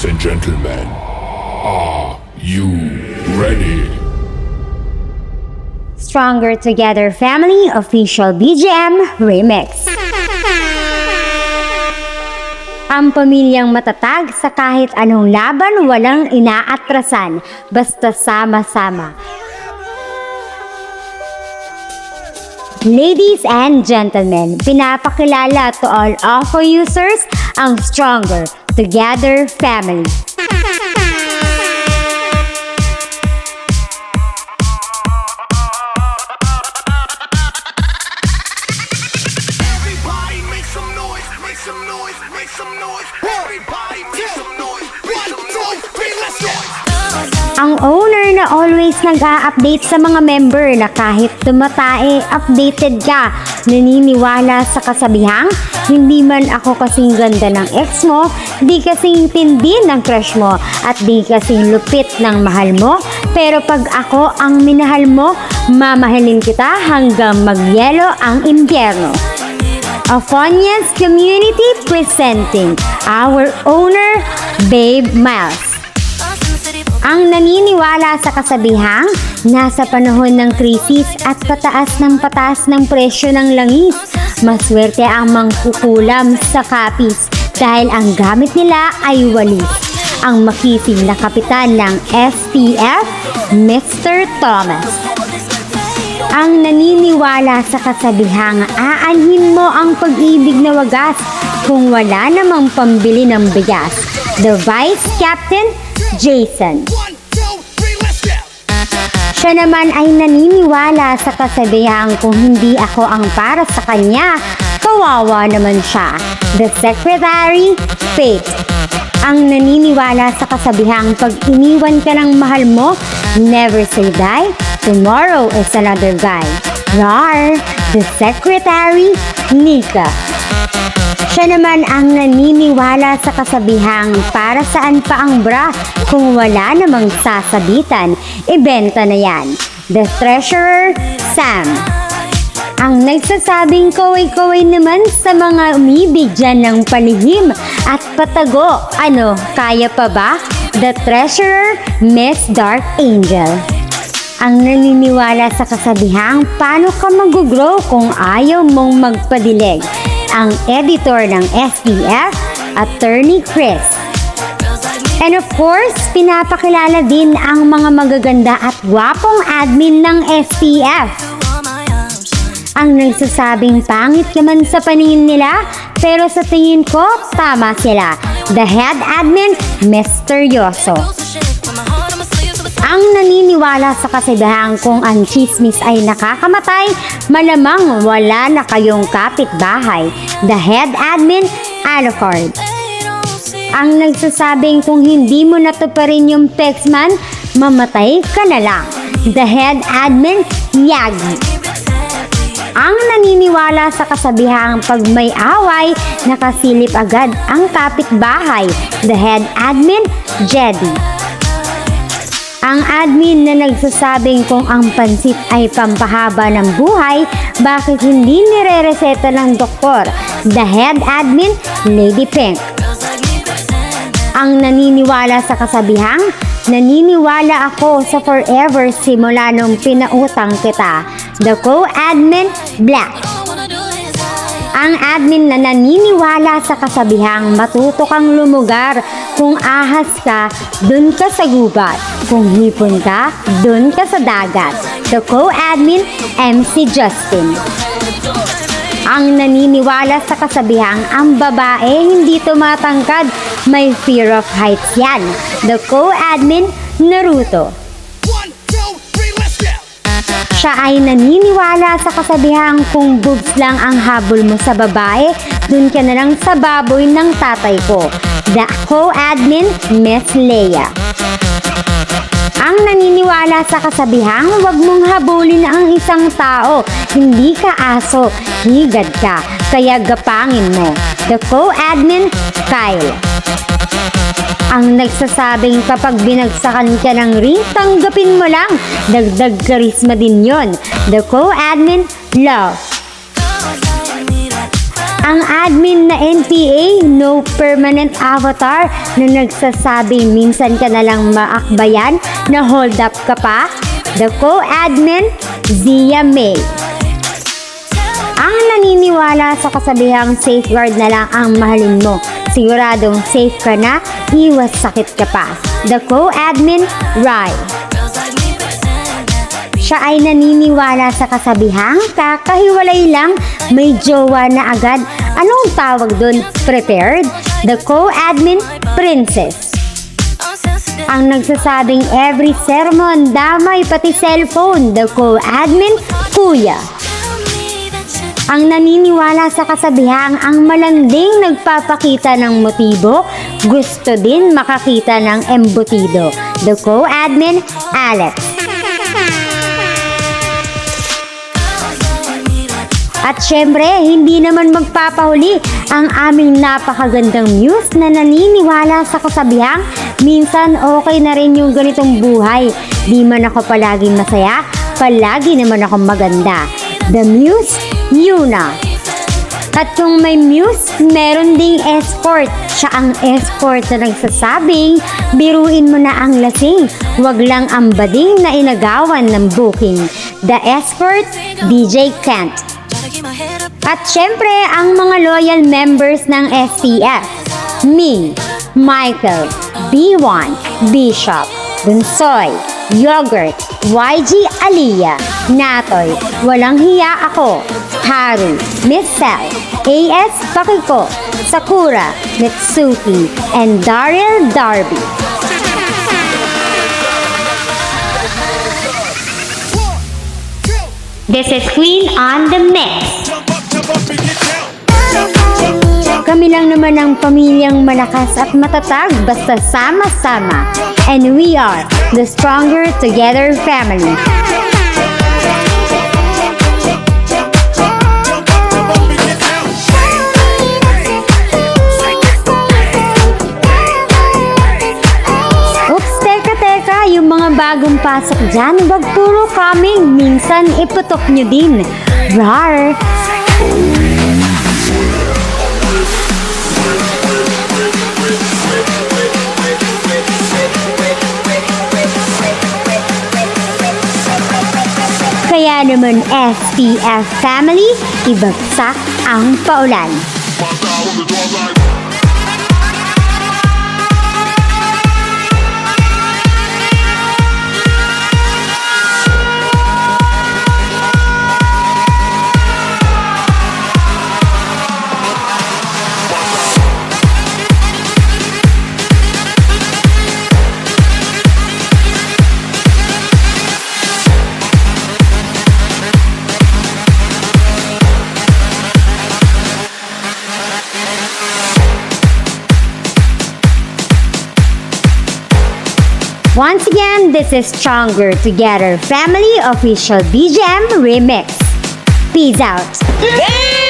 Ladies and gentlemen, are you ready? Stronger Together Family Official BGM Remix. Ang pamilyang matatag sa kahit anong laban, walang inaatrasan, basta sama-sama. Ladies and gentlemen, pinapakilala to all offer users ang Stronger Together Family. Everybody make some noise, make some noise, make some noise. Everybody make some noise, make some noise. Let's go. Ang owner na always nag-a-update sa mga member na kahit tumatae, updated ka. Naniniwala sa kasabihang, hindi man ako kasing ganda ng ex mo, di kasing tindi ng crush mo, at di kasing lupit ng mahal mo. Pero pag ako ang minahal mo, mamahalin kita hanggang magyelo ang impyerno. Afonians Community presenting our owner, Babe Miles. Ang naniniwala sa kasabihang, nasa panahon ng krisis at pataas ng presyo ng langis, maswerte ang mangkukulam sa kapis dahil ang gamit nila ay walis. Ang makisig na kapitan ng STF, Mr. Thomas. Ang naniniwala sa kasabihang, aanhin mo ang pag-ibig na wagas kung wala namang pambili ng bigas. The Vice Captain, Jason. 1, 2, 3, let's go. Siya naman ay naniniwala sa kasabihang kung hindi ako ang para sa kanya, kawawa naman siya. The Secretary, Faith. Ang naniniwala sa kasabihang pag iniwan ka ng mahal mo, never say die, tomorrow is another guy. Rar, The Secretary, Nika. Siya naman ang naniniwala sa kasabihang para saan pa ang bra kung wala namang sasabitan, ibenta na yan. The Treasurer, Sam. Ang nagsasabing kaway-kaway naman sa mga umibig dyan ng palihim at patago, ano, kaya pa ba? The Treasurer, Miss Dark Angel. Ang naniniwala sa kasabihang paano ka mag-grow kung ayaw mong magpadilig. Ang editor ng STF, Attorney Chris. And of course, pinapakilala din ang mga magaganda at gwapong admin ng STF. Ang nagsasabing pangit naman sa paningin nila, pero sa tingin ko, tama sila. The head admin, Misteryoso. Ang naniniwala sa kasabihang kung ang chismis ay nakakamatay, malamang wala na kayong kapitbahay. The head admin, Alucard. Ang nagsasabing kung hindi mo natuparin yung textman, mamatay ka na lang. The head admin, Yagi. Ang naniniwala sa kasabihang pag may away, nakasilip agad ang kapitbahay. The head admin, Jedi. Ang admin na nagsasabing kung ang pansit ay pampahaba ng buhay, bakit hindi nire-reseta ng doktor? The head admin, Lady Pink. Ang naniniwala sa kasabihang, naniniwala ako sa forever simula nung pinautang kita. The co-admin, Black. Ang admin na naniniwala sa kasabihang matuto kang lumugar. Kung ahas ka, dun ka sa gubat. Kung hipon ka, dun ka sa dagat. The co-admin, MC Justin. Ang naniniwala sa kasabihang ang babae hindi tumatangkad, may fear of heights yan. The co-admin, Naruto. 1, 2, 3, let's go. Siya ay naniniwala sa kasabihang kung boobs lang ang habol mo sa babae, dun ka na lang sa baboy ng tatay ko. The co-admin, Miss Leia. Ang naniniwala sa kasabihang wag mong habulin ang isang tao, hindi ka aso, higad ka, kaya gapangin mo. The co-admin, Kyle. Ang nagsasabing kapag binagsakan ka ng ring, tanggapin mo lang, dagdag charisma din yon. The co-admin, Love. Ang admin na NPA, no permanent avatar, na nagsasabi minsan ka na lang maakbayan na hold up ka pa. The co-admin, Zia May. Ang naniniwala sa kasabihang safeguard na lang ang mahalin mo. Siguradong safe ka na, iwas sakit ka pa. The co-admin, Rai. Siya ay naniniwala sa kasabihang kakahiwalay lang, may jowa na agad. Anong tawag dun? Prepared? The co-admin, Princess. Ang nagsasabing every sermon, damay pati cellphone. The co-admin, Kuya. Ang naniniwala sa kasabihang ang malanding nagpapakita ng motibo, gusto din makakita ng embutido. The co-admin, Alex. At syempre, hindi naman magpapahuli ang aming napakagandang muse na naniniwala sa kasabihang minsan okay na rin yung ganitong buhay. Di man ako palaging masaya, palagi naman ako maganda. The muse, Yuna. At kung may muse, meron ding escort. Siya ang escort na nagsasabing, biruin mo na ang lasing, wag lang ang bading na inagawan ng booking. The escort, DJ Kent. At syempre, ang mga loyal members ng STF. Me, Michael, B1, Bishop, Bunsoy, Yogurt, YG Aliyah, Natoy, Walang Hiya Ako, Haru, Miss Sel, AS Pakiko, Sakura, Mitsuki, and Daryl Darby. This is Queen on the Mix. Kami lang naman ang pamilyang malakas at matatag basta sama-sama. And we are the Stronger Together family. Oops, teka, yung mga bagong pasok dyan, wag puro coming. Minsan iputok nyo din. Rar! Kaya naman STF family, ibagsak ang paulan. Once again, this is Stronger Together Family Official BGM Remix. Peace out.